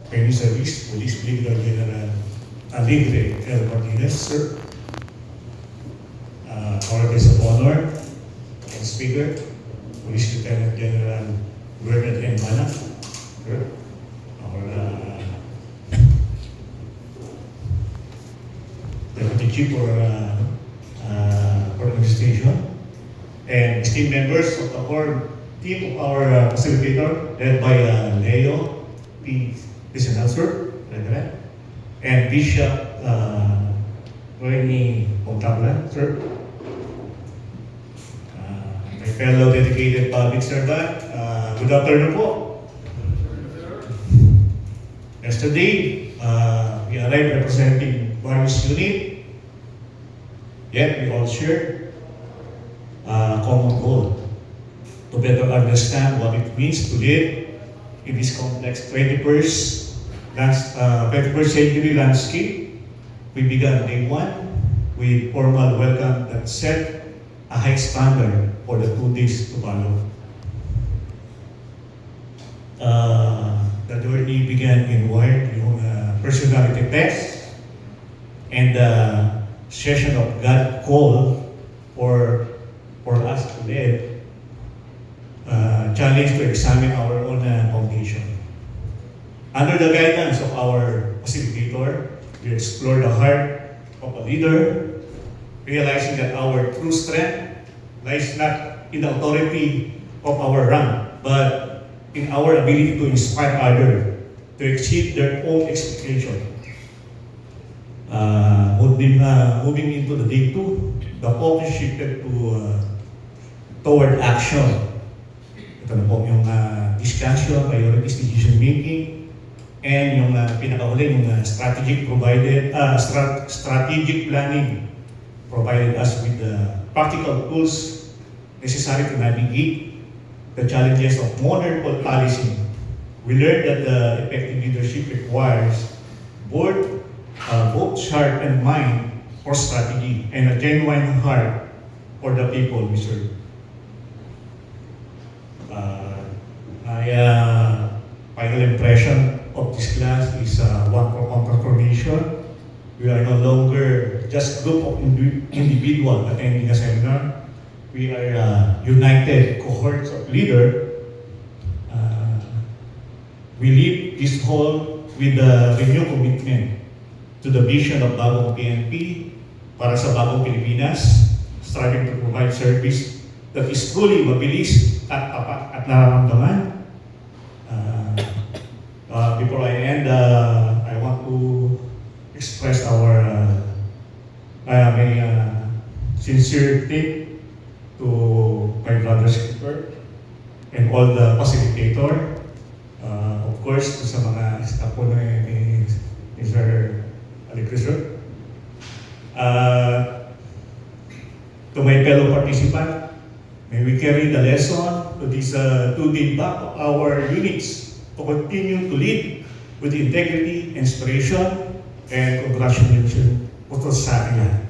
Penny Service, Police Brigadier General Aligre L. Martinez, sir. Our guest of honor and speaker, Police Lieutenant General Bernard M. Mana, sir. Our Deputy Chief for Administration, and esteemed members of the core team of our facilitator, led by Leo P. Disenalsur, and Bishop Remy Pontabla, sir. My fellow dedicated public servant, good afternoon po. Yesterday, we arrived representing various units, yet we all share a common goal to better understand what it means to live in this complex 21st century landscape. We began day one with formal welcome that set a high standard for the 2 days to follow. The journey began in word, yung personality test, and the session of God call for us to live, challenge to examine our own foundation. Under the guidance of our facilitator, we explore the heart of a leader, realizing that our true strength lies not in the authority of our rank, but in our ability to inspire others to exceed their own expectations. Moving into the day 2, the focus shifted toward action. Ito na po yung discussion, priorities, decision making, and yung pinakahuli, yung strategic planning provided us with the practical tools necessary to navigate the challenges of modern policy. We learned that the effective leadership requires both sharpened mind for strategy and a genuine heart for the people we serve. My final impression of this class is one of transformation. We are no longer just a group of individuals attending a seminar. We are united cohorts of leaders. We leave this hall with a renewed commitment to the vision of Bagong PNP para sa Bagong Pilipinas, striving to provide service that is truly mabilis at tapat at nararamdaman. Before I end, I want to express our my sincere thanks to my brother speaker and all the facilitator. Of course, sa mga staff po ni Sir Aligre. To my fellow participants, may we carry the lesson to this 2-day back of our units to continue to lead with integrity, inspiration, and congratulations po sa atin.